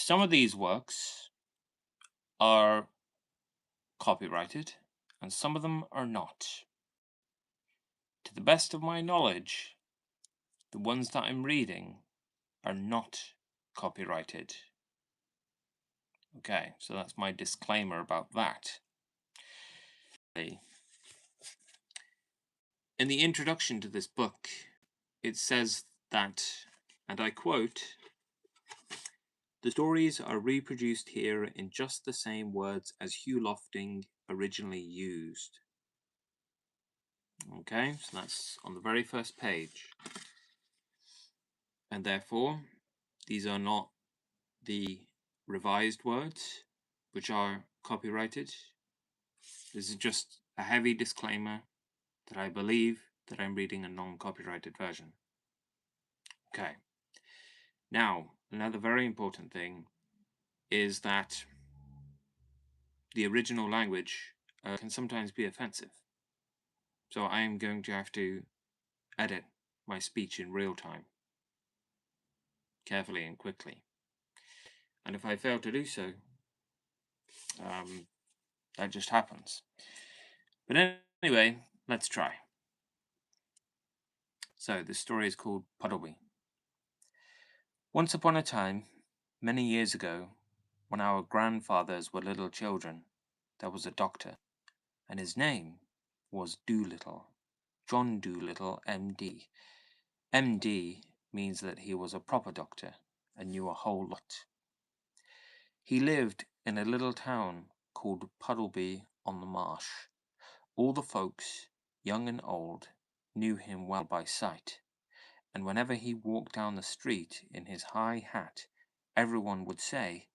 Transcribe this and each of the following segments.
Some of these works are copyrighted, and some of them are not. To the best of my knowledge, the ones that I'm reading are not copyrighted. Okay, so that's my disclaimer about that. In the introduction to this book, it says that, and I quote, "The stories are reproduced here in just the same words as Hugh Lofting originally used." Okay, so that's on the very first page. And therefore, these are not the revised words, which are copyrighted. This is just a heavy disclaimer that I believe that I'm reading a non-copyrighted version. Okay. Now, another very important thing is that the original language can sometimes be offensive. So I am going to have to edit my speech in real time, carefully and quickly. And if I fail to do so, that just happens. But anyway, let's try. So this story is called Puddleby. Once upon a time, many years ago, when our grandfathers were little children, there was a doctor, and his name was Dolittle, John Dolittle, M.D. M.D. means that he was a proper doctor and knew a whole lot. He lived in a little town called Puddleby on the Marsh. All the folks, young and old, knew him well by sight, and whenever he walked down the street in his high hat, everyone would say,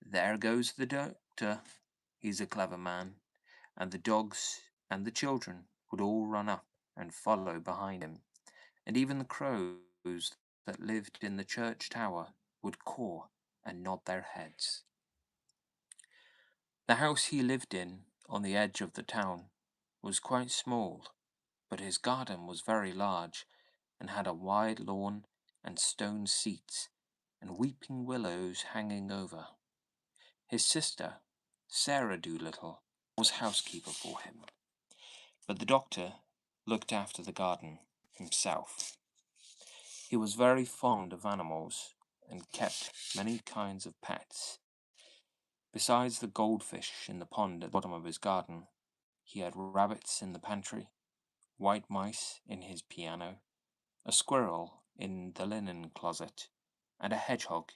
"There goes the doctor, he's a clever man," and the dogs and the children would all run up and follow behind him, and even the crows that lived in the church tower would caw and nod their heads. The house he lived in, on the edge of the town, was quite small, but his garden was very large, and had a wide lawn and stone seats, and weeping willows hanging over. His sister, Sarah Dolittle, was housekeeper for him, but the doctor looked after the garden himself. He was very fond of animals, and kept many kinds of pets. Besides the goldfish in the pond at the bottom of his garden, he had rabbits in the pantry, white mice in his piano, a squirrel in the linen closet, and a hedgehog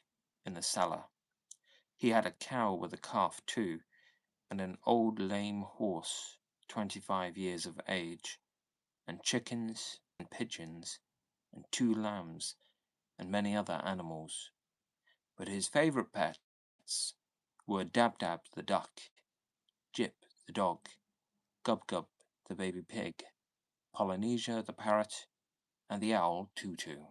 in the cellar. He had a cow with a calf too, and an old lame horse, 25 years of age, and chickens and pigeons, and 2 lambs, and many other animals. But his favourite pets were Dab Dab the duck, Jip the dog, Gub Gub the baby pig, Polynesia the parrot, and the owl Tutu.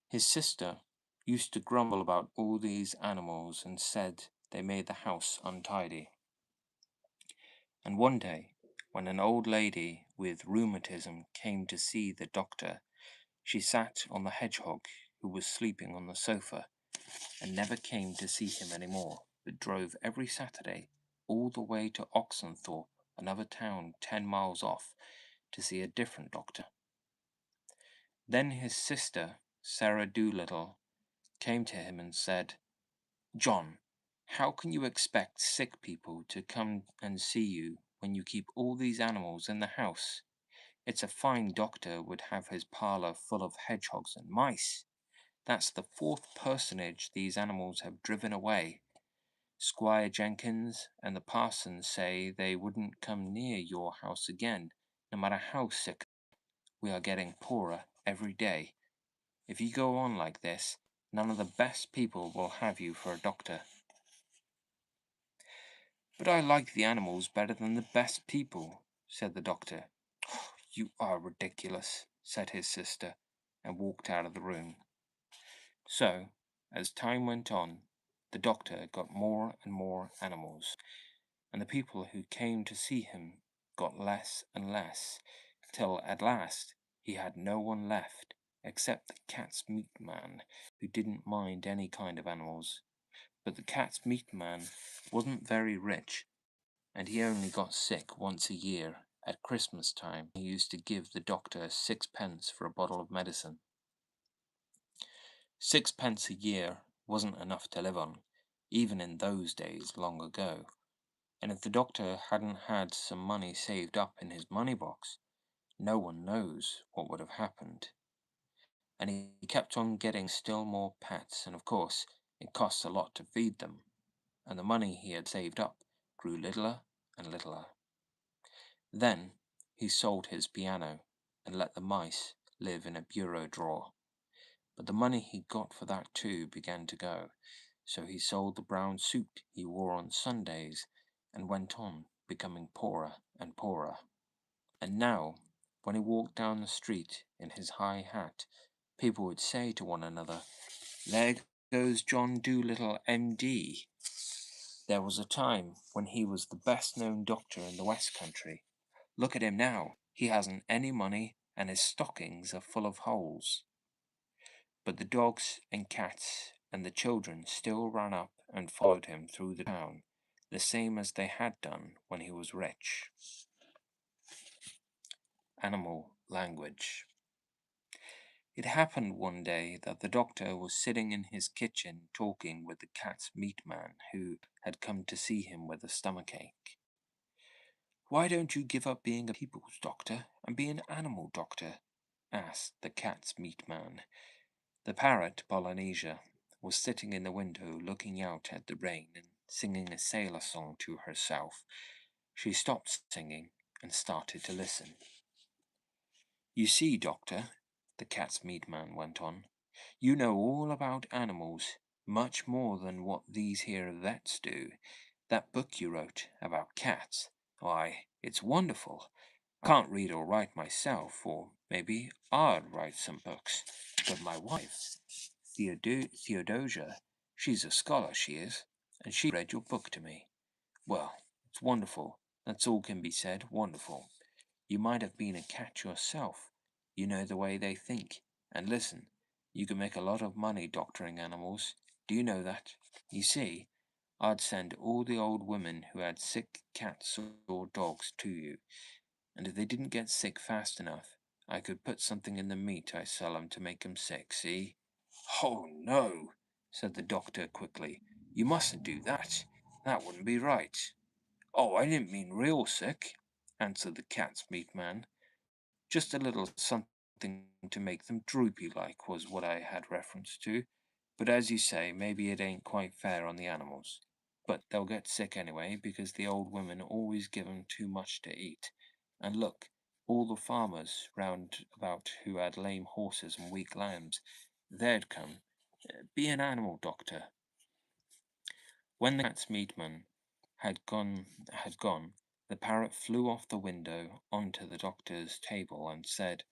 His sister used to grumble about all these animals and said they made the house untidy. And one day, when an old lady with rheumatism came to see the doctor, she sat on the hedgehog, who was sleeping on the sofa, and never came to see him any more, but drove every Saturday all the way to Oxenthorpe, another town 10 miles off, to see a different doctor. Then his sister, Sarah Dolittle, came to him and said, "John, how can you expect sick people to come and see you when you keep all these animals in the house? It's a fine doctor would have his parlour full of hedgehogs and mice. That's the fourth personage these animals have driven away. Squire Jenkins and the parson say they wouldn't come near your house again, no matter how sick. We are getting poorer every day. If you go on like this, none of the best people will have you for a doctor." "But I like the animals better than the best people," said the doctor. "You are ridiculous," said his sister, and walked out of the room. So, as time went on, the doctor got more and more animals, and the people who came to see him got less and less, till at last he had no one left, except the cat's meat man, who didn't mind any kind of animals. But the cat's meat man wasn't very rich, and he only got sick once a year. At Christmas time, he used to give the doctor 6 pence for a bottle of medicine. 6 pence a year wasn't enough to live on, even in those days long ago. And if the doctor hadn't had some money saved up in his money box, no one knows what would have happened. And he kept on getting still more pets, and of course, it cost a lot to feed them, and the money he had saved up grew littler and littler. Then he sold his piano and let the mice live in a bureau drawer. But the money he got for that too began to go, so he sold the brown suit he wore on Sundays and went on becoming poorer and poorer. And now, when he walked down the street in his high hat, people would say to one another, "There goes John Dolittle, M.D. There was a time when he was the best known doctor in the West Country. Look at him now. He hasn't any money and his stockings are full of holes." But the dogs and cats and the children still ran up and followed him through the town, the same as they had done when he was rich. Animal language. It happened one day that the doctor was sitting in his kitchen talking with the cat's meat man, who had come to see him with a stomachache. "Why don't you give up being a people's doctor and be an animal doctor?" asked the cat's meat man. The parrot, Polynesia, was sitting in the window looking out at the rain and singing a sailor song to herself. She stopped singing and started to listen. "You see, doctor," the cat's meat man went on, "you know all about animals, much more than what these here vets do. That book you wrote about cats, why, it's wonderful. I can't read or write myself, or maybe I'd write some books, but my wife, Theodosia, she's a scholar, she is, and she read your book to me. Well, it's wonderful, that's all can be said, wonderful. You might have been a cat yourself. You know the way they think. And listen, you can make a lot of money doctoring animals. Do you know that? You see, I'd send all the old women who had sick cats or dogs to you, and if they didn't get sick fast enough, I could put something in the meat I sell 'em to make 'em sick, see?" "Oh, no," said the doctor quickly. "You mustn't do that. That wouldn't be right." "Oh, I didn't mean real sick," answered the cat's meat man. "Just a little something to make them droopy like was what I had reference to. But as you say, maybe it ain't quite fair on the animals. But they'll get sick anyway, because the old women always give 'em too much to eat. And look, all the farmers round about who had lame horses and weak lambs, they'd come. Be an animal doctor." When the cat's meat man had gone, the parrot flew off the window onto the doctor's table and said,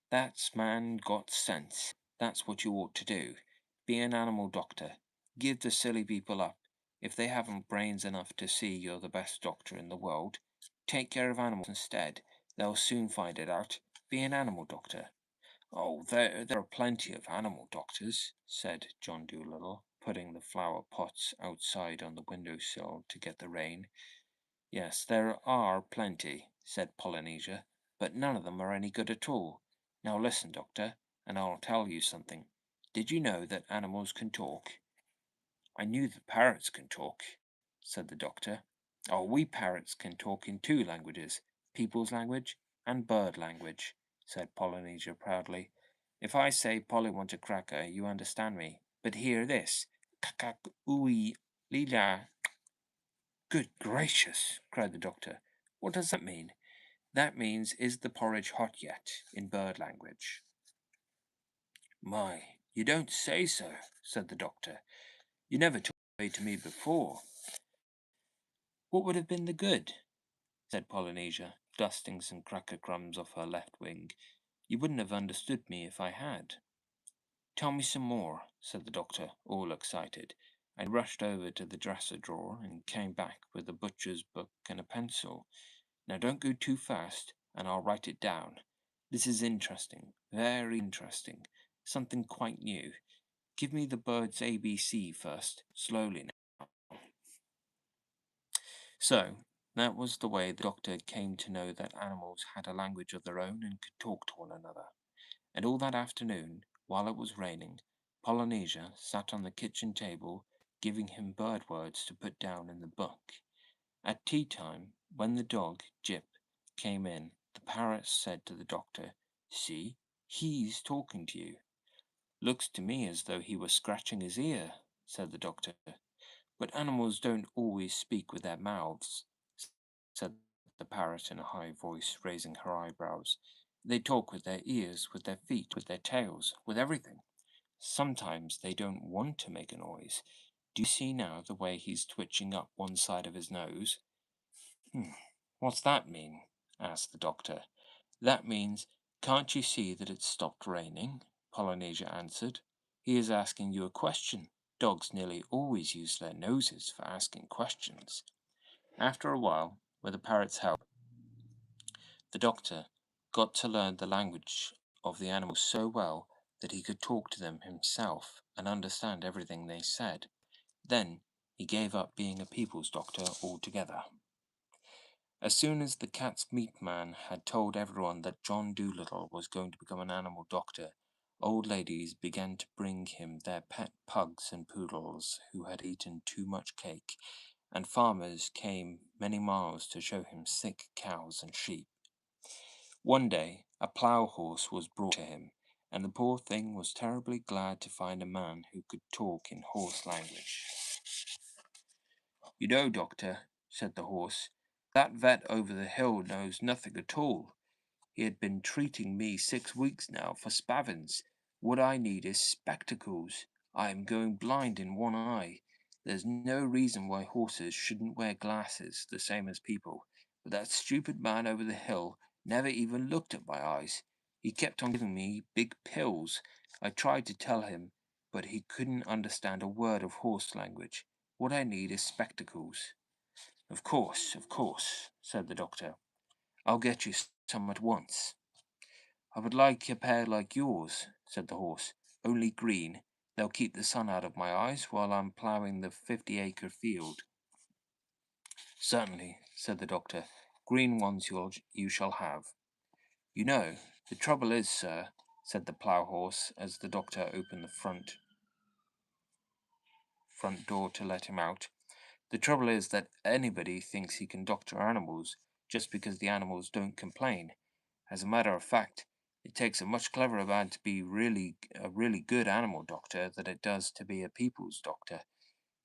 "That's man got sense. That's what you ought to do. Be an animal doctor. Give the silly people up. If they haven't brains enough to see you're the best doctor in the world, take care of animals instead. They'll soon find it out. Be an animal doctor." "Oh, there are plenty of animal doctors," said John Dolittle, putting the flower pots outside on the window sill to get the rain. "Yes, there are plenty," said Polynesia, "but none of them are any good at all. Now listen, doctor, and I'll tell you something. Did you know that animals can talk?" "I knew that parrots can talk," said the doctor. "Oh, we parrots can talk in two languages, people's language and bird language," said Polynesia proudly. "If I say, 'Polly want a cracker,' you understand me. But hear this, kak ooey lila." "Good gracious!" cried the doctor. "What does that mean?" "That means, 'Is the porridge hot yet?' in bird language." "My, you don't say so," said the doctor. "You never told it to me before." "What would have been the good?" said Polynesia, dusting some cracker crumbs off her left wing. "You wouldn't have understood me if I had." "Tell me some more," said the doctor, all excited, and rushed over to the dresser drawer and came back with a butcher's book and a pencil. "Now don't go too fast, and I'll write it down. This is interesting. Very interesting. Something quite new. Give me the bird's ABC first, slowly now. So, that was the way the doctor came to know that animals had a language of their own and could talk to one another. And all that afternoon, while it was raining, Polynesia sat on the kitchen table, giving him bird words to put down in the book. At tea time, when the dog, Jip, came in, the parrot said to the doctor, "See, he's talking to you." "Looks to me as though he were scratching his ear," said the doctor. "But animals don't always speak with their mouths," said the parrot in a high voice, raising her eyebrows. "They talk with their ears, with their feet, with their tails, with everything. Sometimes they don't want to make a noise. Do you see now the way he's twitching up one side of his nose?" "Hmm. What's that mean?" asked the doctor. "That means, can't you see that it's stopped raining?" Polynesia answered. "He is asking you a question. Dogs nearly always use their noses for asking questions." After a while, with the parrot's help, the doctor got to learn the language of the animals so well that he could talk to them himself and understand everything they said. Then he gave up being a people's doctor altogether. As soon as the cat's meat man had told everyone that John Dolittle was going to become an animal doctor, old ladies began to bring him their pet pugs and poodles who had eaten too much cake, and farmers came many miles to show him sick cows and sheep. One day a plough horse was brought to him, and the poor thing was terribly glad to find a man who could talk in horse language. "You know, doctor," said the horse, "that vet over the hill knows nothing at all. He had been treating me 6 weeks now for spavins. What I need is spectacles. I am going blind in one eye. There's no reason why horses shouldn't wear glasses, the same as people. But that stupid man over the hill never even looked at my eyes. He kept on giving me big pills. I tried to tell him, but he couldn't understand a word of horse language. What I need is spectacles." Of course," said the doctor. "I'll get you some at once." "I would like a pair like yours," said the horse, "only green. They'll keep the sun out of my eyes while I'm ploughing the 50-acre field." "Certainly," said the doctor. "Green ones you shall have." "You know, the trouble is, sir," said the plough horse as the doctor opened the front door to let him out. "The trouble is that anybody thinks he can doctor animals just because the animals don't complain. As a matter of fact, it takes a much cleverer man to be a really good animal doctor than it does to be a people's doctor.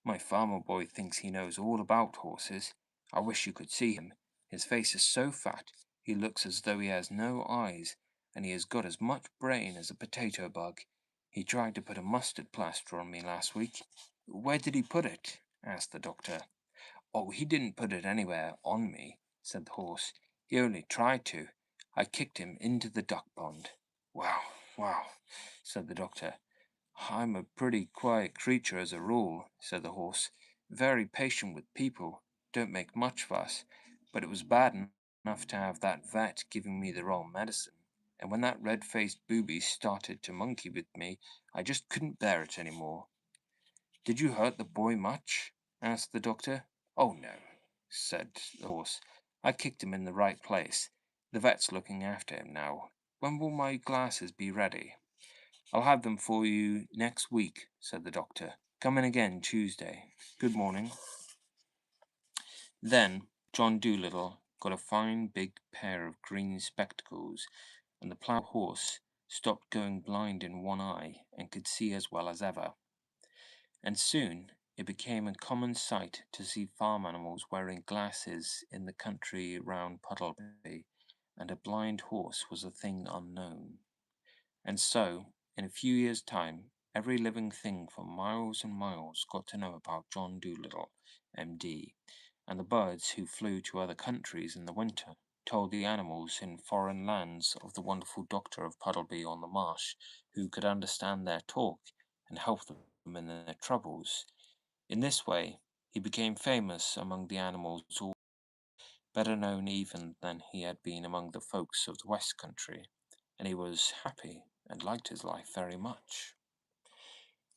My farmer boy thinks he knows all about horses. I wish you could see him. His face is so fat, he looks as though he has no eyes, and he has got as much brain as a potato bug. He tried to put a mustard plaster on me last week." "Where did he put it?" asked the doctor. "Oh, he didn't put it anywhere on me," said the horse. "He only tried to. I kicked him into the duck pond." "Wow, wow," said the doctor. "I'm a pretty quiet creature as a rule," said the horse. "Very patient with people. Don't make much fuss. But it was bad enough to have that vet giving me the wrong medicine. And when that red-faced booby started to monkey with me, I just couldn't bear it any more." "Did you hurt the boy much?" asked the doctor. "Oh, no," said the horse. "I kicked him in the right place. The vet's looking after him now. When will my glasses be ready?" "I'll have them for you next week," said the doctor. "Come in again Tuesday. Good morning." Then John Dolittle got a fine big pair of green spectacles, and the plough horse stopped going blind in one eye and could see as well as ever. And soon it became a common sight to see farm animals wearing glasses in the country round Puddleby, and a blind horse was a thing unknown. And so, in a few years' time, every living thing for miles and miles got to know about John Dolittle, M.D., and the birds who flew to other countries in the winter told the animals in foreign lands of the wonderful doctor of Puddleby on the Marsh, who could understand their talk and help them in their troubles. In this way, he became famous among the animals, better known even than he had been among the folks of the West Country. and he was happy and liked his life very much.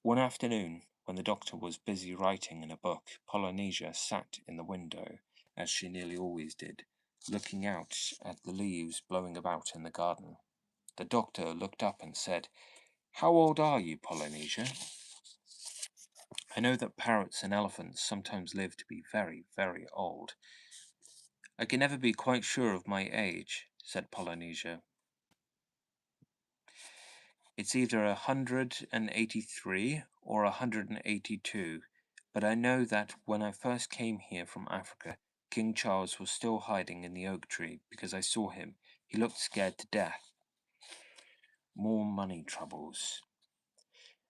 One afternoon, when the doctor was busy writing in a book, Polynesia sat in the window, as she nearly always did, looking out at the leaves blowing about in the garden. The doctor looked up and said, "How old are you, Polynesia?" "I know that parrots and elephants sometimes live to be very, very old." "I can never be quite sure of my age," said Polynesia. "It's either 183 or 182, but I know that when I first came here from Africa, King Charles was still hiding in the oak tree because I saw him. He looked scared to death." More money troubles.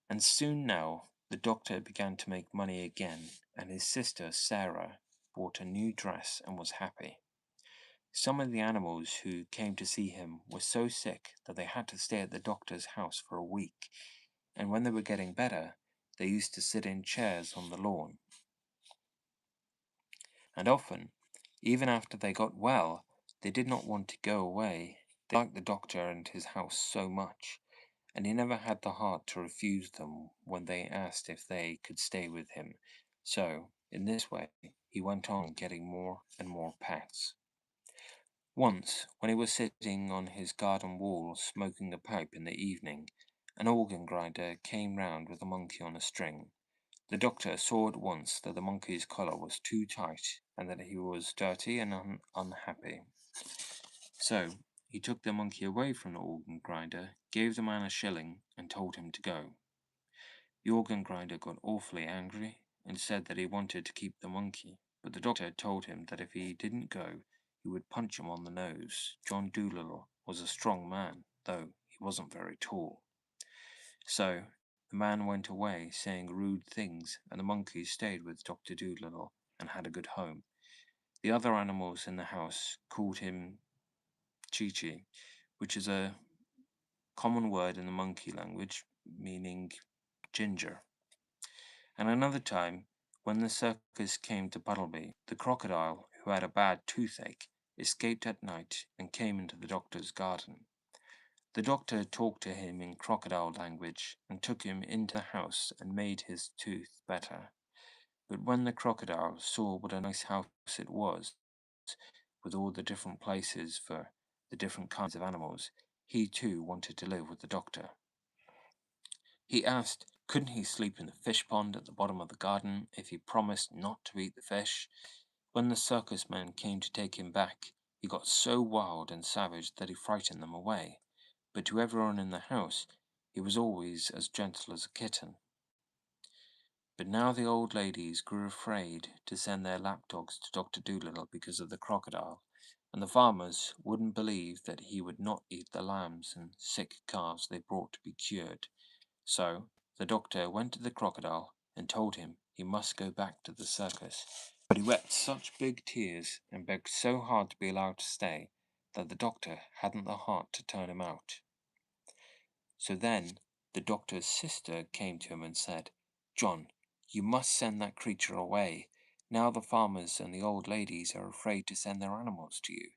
And soon now the doctor began to make money again, and his sister Sarah bought a new dress and was happy. Some of the animals who came to see him were so sick that they had to stay at the doctor's house for a week, and when they were getting better, they used to sit in chairs on the lawn. And often, even after they got well, they did not want to go away. They liked the doctor and his house so much, and he never had the heart to refuse them when they asked if they could stay with him. So, in this way, he went on getting more and more pets. Once, when he was sitting on his garden wall smoking a pipe in the evening, an organ grinder came round with a monkey on a string. The doctor saw at once that the monkey's collar was too tight and that he was dirty and unhappy. So he took the monkey away from the organ grinder, gave the man a shilling, and told him to go. The organ grinder got awfully angry and said that he wanted to keep the monkey, but the doctor told him that if he didn't go, he would punch him on the nose. John Dolittle was a strong man, though he wasn't very tall. So the man went away saying rude things, and the monkey stayed with Dr. Dolittle and had a good home. The other animals in the house called him Chi-Chi, which is a common word in the monkey language meaning ginger. And another time, when the circus came to Puddleby, the crocodile, who had a bad toothache, escaped at night and came into the doctor's garden. The doctor talked to him in crocodile language and took him into the house and made his tooth better. But when the crocodile saw what a nice house it was, with all the different places for the different kinds of animals, he too wanted to live with the doctor. He asked, couldn't he sleep in the fish pond at the bottom of the garden if he promised not to eat the fish? When the circus men came to take him back, he got so wild and savage that he frightened them away. But to everyone in the house, he was always as gentle as a kitten. But now the old ladies grew afraid to send their lapdogs to Dr. Dolittle because of the crocodile, and the farmers wouldn't believe that he would not eat the lambs and sick calves they brought to be cured. So the doctor went to the crocodile and told him he must go back to the circus. But he wept such big tears and begged so hard to be allowed to stay that the doctor hadn't the heart to turn him out. So then the doctor's sister came to him and said, "John, you must send that creature away. Now the farmers and the old ladies are afraid to send their animals to you.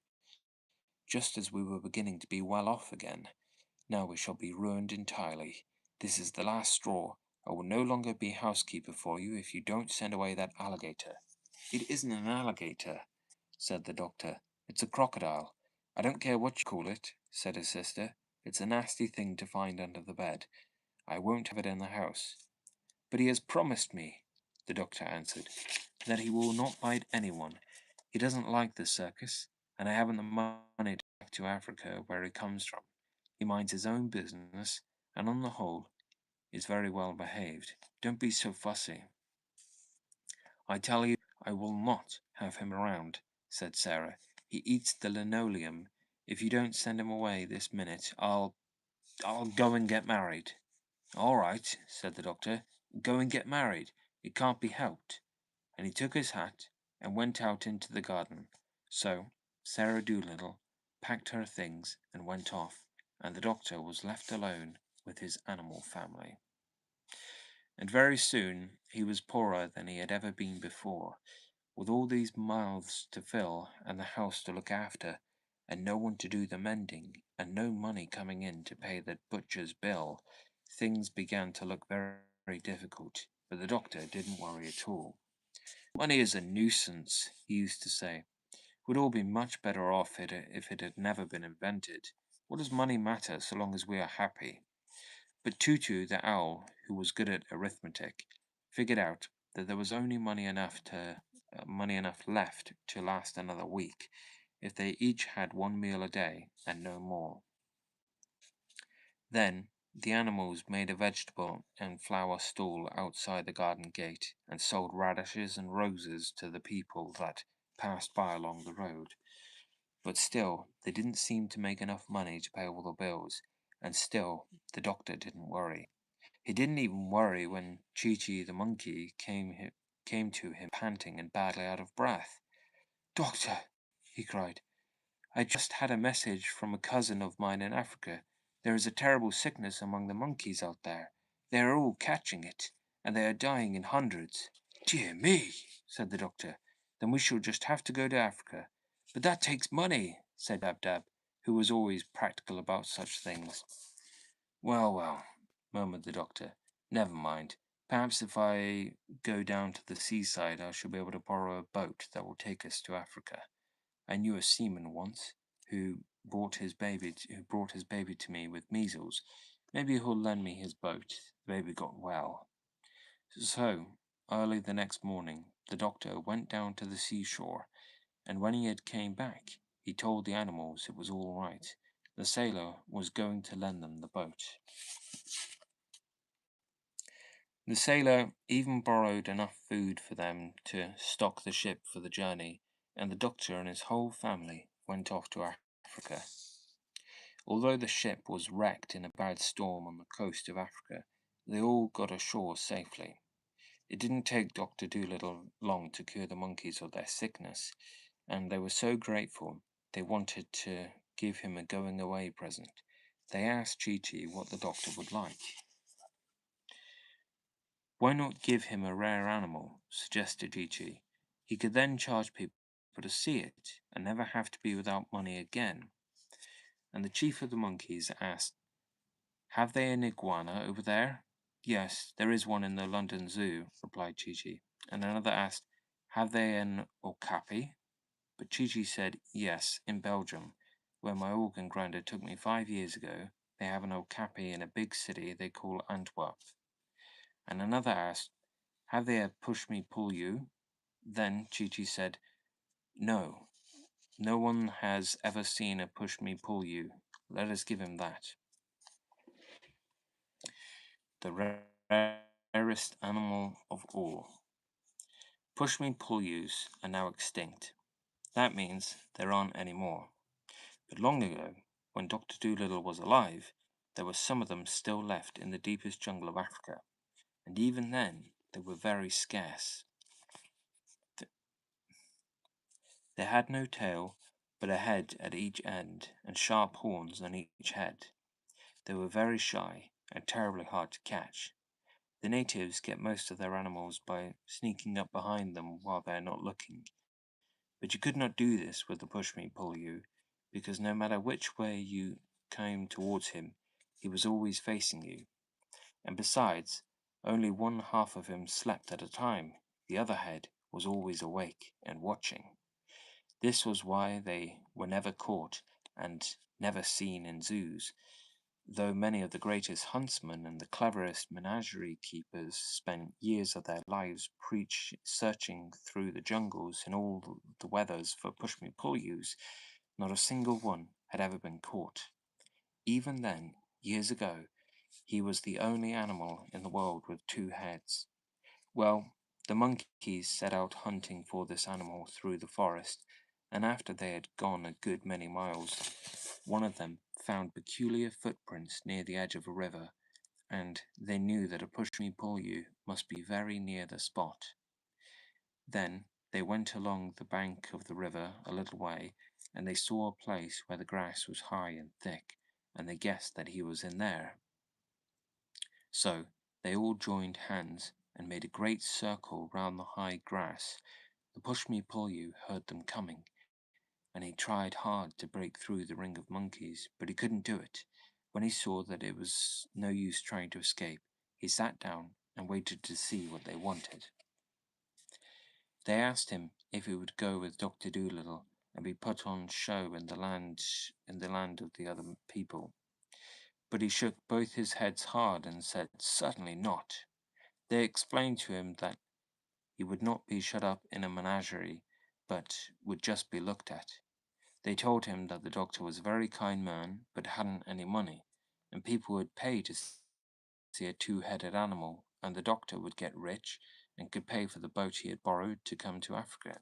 Just as we were beginning to be well off again, now we shall be ruined entirely. This is the last straw. I will no longer be housekeeper for you if you don't send away that alligator." "It isn't an alligator," said the doctor. "It's a crocodile." "I don't care what you call it," said his sister. "It's a nasty thing to find under the bed. I won't have it in the house." "But he has promised me," the doctor answered, "that he will not bite anyone. He doesn't like the circus, and I haven't the money to go back to Africa where he comes from. He minds his own business, and on the whole is very well behaved. Don't be so fussy." "I tell you I will not have him around," said Sarah. "He eats the linoleum. If you don't send him away this minute, I'll go and get married." "All right," said the doctor. "Go and get married. It can't be helped." And he took his hat and went out into the garden. So Sarah Dolittle packed her things and went off, and the doctor was left alone with his animal family. And very soon he was poorer than he had ever been before, with all these mouths to fill and the house to look after, and no one to do the mending, and no money coming in to pay the butcher's bill, things began to look very difficult. But the doctor didn't worry at all. Money is a nuisance, he used to say. We'd all be much better off if it had never been invented. What does money matter so long as we are happy? But Tutu the owl, who was good at arithmetic, figured out that there was only money enough left to last another week if they each had one meal a day and no more. Then the animals made a vegetable and flower stall outside the garden gate and sold radishes and roses to the people that passed by along the road. But still, they didn't seem to make enough money to pay all the bills, and still the doctor didn't worry. He didn't even worry when Chi-Chi the monkey came to him panting and badly out of breath. "Doctor," he cried, "I just had a message from a cousin of mine in Africa. There is a terrible sickness among the monkeys out there. They are all catching it, and they are dying in hundreds." "Dear me," said the doctor. "Then we shall just have to go to Africa." "But that takes money," said Dab Dab, who was always practical about such things. "Well, well," murmured the doctor. "Never mind. Perhaps if I go down to the seaside I shall be able to borrow a boat that will take us to Africa. I knew a seaman once who brought his baby to me with measles. Maybe he'll lend me his boat." The baby got well. So, early the next morning, the doctor went down to the seashore, and when he had came back, he told the animals it was all right. The sailor was going to lend them the boat. The sailor even borrowed enough food for them to stock the ship for the journey, and the doctor and his whole family went off to Africa. Although the ship was wrecked in a bad storm on the coast of Africa, they all got ashore safely. It didn't take Dr. Dolittle long to cure the monkeys of their sickness, and they were so grateful they wanted to give him a going away present. They asked Chi-Chi what the doctor would like. "Why not give him a rare animal?" suggested Chi-Chi. "He could then charge people to see it, and never have to be without money again." And the chief of the monkeys asked, "Have they an iguana over there?" "Yes, there is one in the London Zoo," replied Chi-Chi. And another asked, "Have they an okapi?" But Chi-Chi said, "Yes, in Belgium, where my organ grinder took me 5 years ago, they have an okapi in a big city they call Antwerp." And another asked, "Have they a push-me-pull-you?" Then Chi-Chi said, "No, no one has ever seen a push-me-pull-you. Let us give him that." The rarest animal of all. Push-me-pull-yous are now extinct. That means there aren't any more. But long ago, when Dr. Dolittle was alive, there were some of them still left in the deepest jungle of Africa, and even then they were very scarce. They had no tail, but a head at each end and sharp horns on each head. They were very shy and terribly hard to catch. The natives get most of their animals by sneaking up behind them while they are not looking. But you could not do this with the push-me-pull-you, because no matter which way you came towards him, he was always facing you. And besides, only one half of him slept at a time. The other head was always awake and watching. This was why they were never caught and never seen in zoos, though many of the greatest huntsmen and the cleverest menagerie keepers spent years of their lives searching through the jungles in all the weathers for push-me-pull-yous. Not a single one had ever been caught. Even then, years ago, he was the only animal in the world with two heads. Well, the monkeys set out hunting for this animal through the forest, and after they had gone a good many miles, one of them found peculiar footprints near the edge of a river, and they knew that a push-me-pull-you must be very near the spot. Then they went along the bank of the river a little way, and they saw a place where the grass was high and thick, and they guessed that he was in there. So they all joined hands and made a great circle round the high grass. The push-me-pull-you heard them coming, and he tried hard to break through the ring of monkeys, but he couldn't do it. When he saw that it was no use trying to escape, he sat down and waited to see what they wanted. They asked him if he would go with Dr. Dolittle and be put on show in the land of the other people. But he shook both his heads hard and said, "Certainly not." They explained to him that he would not be shut up in a menagerie, but would just be looked at. They told him that the doctor was a very kind man, but hadn't any money, and people would pay to see a two-headed animal, and the doctor would get rich and could pay for the boat he had borrowed to come to Africa.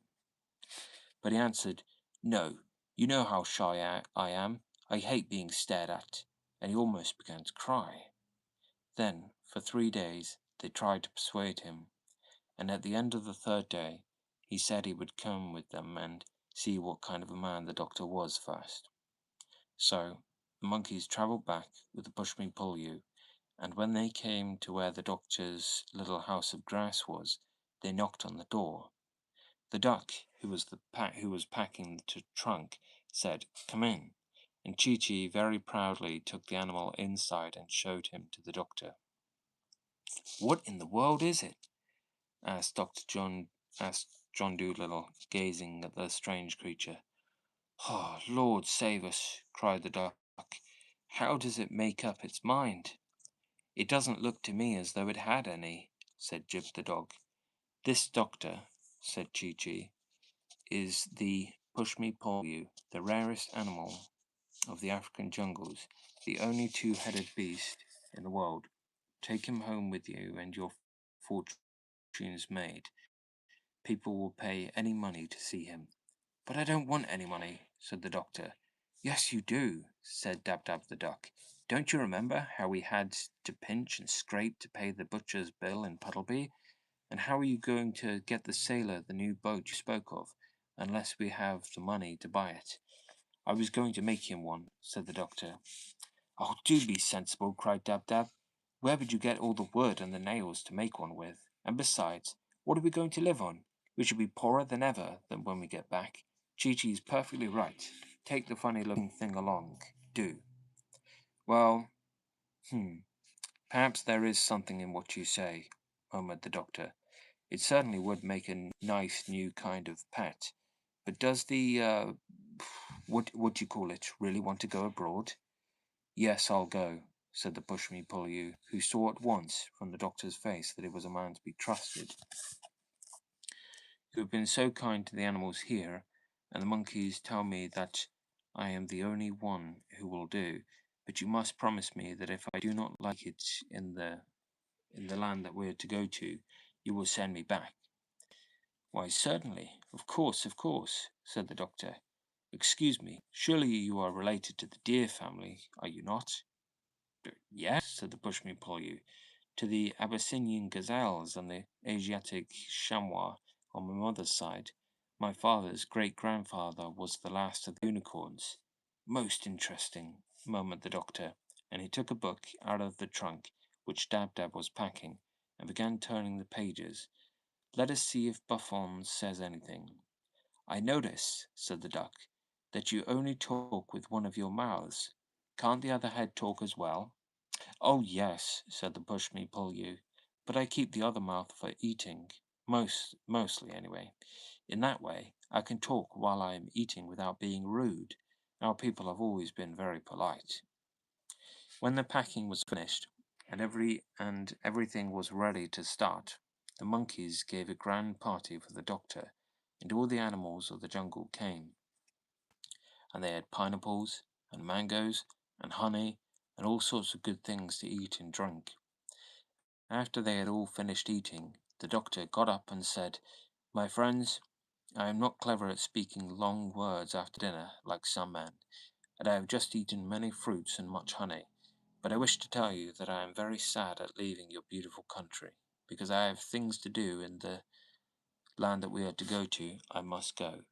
But he answered, "No, you know how shy I am. I hate being stared at," and he almost began to cry. Then, for 3 days, they tried to persuade him, and at the end of the third day, he said he would come with them and see what kind of a man the doctor was first. So, the monkeys travelled back with the push me pull you, and when they came to where the doctor's little house of grass was, they knocked on the door. The duck, who was packing the trunk, said, "Come in," and Chi-Chi very proudly took the animal inside and showed him to the doctor. "What in the world is it?" asked John Dolittle, gazing at the strange creature. "Oh, Lord save us!" cried the duck. "How does it make up its mind?" "It doesn't look to me as though it had any," said Jip the dog. "This doctor," said Chi-Chi, "is the push-me-pull-you, the rarest animal of the African jungles, the only two-headed beast in the world. Take him home with you and your fortune's made. People will pay any money to see him." "But I don't want any money," said the doctor. "Yes, you do," said Dab Dab the duck. "Don't you remember how we had to pinch and scrape to pay the butcher's bill in Puddleby? And how are you going to get the sailor the new boat you spoke of, unless we have the money to buy it?" "I was going to make him one," said the doctor. "Oh, do be sensible," cried Dab Dab. "Where would you get all the wood and the nails to make one with? And besides, what are we going to live on? We shall be poorer than ever when we get back. Chi-Chi's perfectly right. Take the funny-looking thing along. Do." "Well, perhaps there is something in what you say," murmured the doctor. "It certainly would make a nice new kind of pet. But does the, what do you call it, really want to go abroad?" "Yes, I'll go," said the push-me-pull-you, who saw at once from the doctor's face that he was a man to be trusted. "You have been so kind to the animals here, and the monkeys tell me that I am the only one who will do, but you must promise me that if I do not like it in the land that we are to go to, you will send me back." "Why, certainly, of course," said the doctor. "Excuse me, surely you are related to the deer family, are you not?" "Yes," said the push-me-pull-you, "to the Abyssinian gazelles and the Asiatic chamois on my mother's side. My father's great-grandfather was the last of the unicorns." "Most interesting," murmured the doctor, and he took a book out of the trunk which Dab Dab was packing, and began turning the pages. "Let us see if Buffon says anything." "I notice," said the duck, "that you only talk with one of your mouths. Can't the other head talk as well?" "Oh, yes," said the push-me-pull-you, "but I keep the other mouth for eating. Mostly, anyway. In that way, I can talk while I am eating without being rude. Our people have always been very polite." When the packing was finished, and everything was ready to start, the monkeys gave a grand party for the doctor, and all the animals of the jungle came, and they had pineapples, and mangoes, and honey, and all sorts of good things to eat and drink. After they had all finished eating, the doctor got up and said, "My friends, I am not clever at speaking long words after dinner, like some men, and I have just eaten many fruits and much honey, but I wish to tell you that I am very sad at leaving your beautiful country. Because I have things to do in the land that we are to go to, I must go.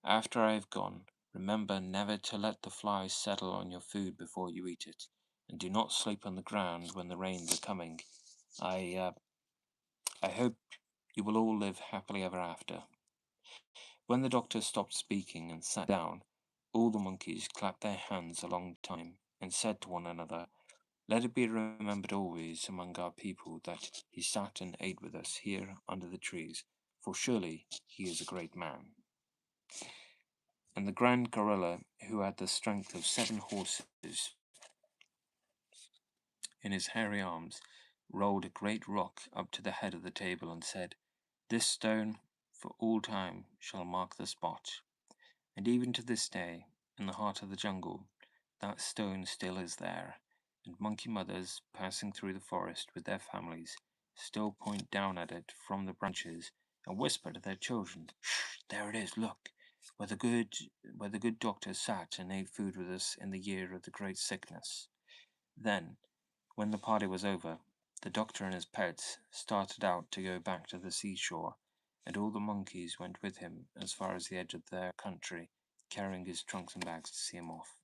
After I have gone, remember never to let the flies settle on your food before you eat it, and do not sleep on the ground when the rains are coming. I hope you will all live happily ever after." When the doctor stopped speaking and sat down, all the monkeys clapped their hands a long time and said to one another, "Let it be remembered always among our people that he sat and ate with us here under the trees, for surely he is a great man." And the grand gorilla, who had the strength of 7 horses in his hairy arms, rolled a great rock up to the head of the table and said, "This stone for all time shall mark the spot." And even to this day, in the heart of the jungle, that stone still is there, and monkey mothers passing through the forest with their families still point down at it from the branches and whisper to their children, "Shh, there it is, look, where the good doctor sat and ate food with us in the year of the great sickness." Then, when the party was over, the doctor and his pets started out to go back to the seashore, and all the monkeys went with him as far as the edge of their country, carrying his trunks and bags to see him off.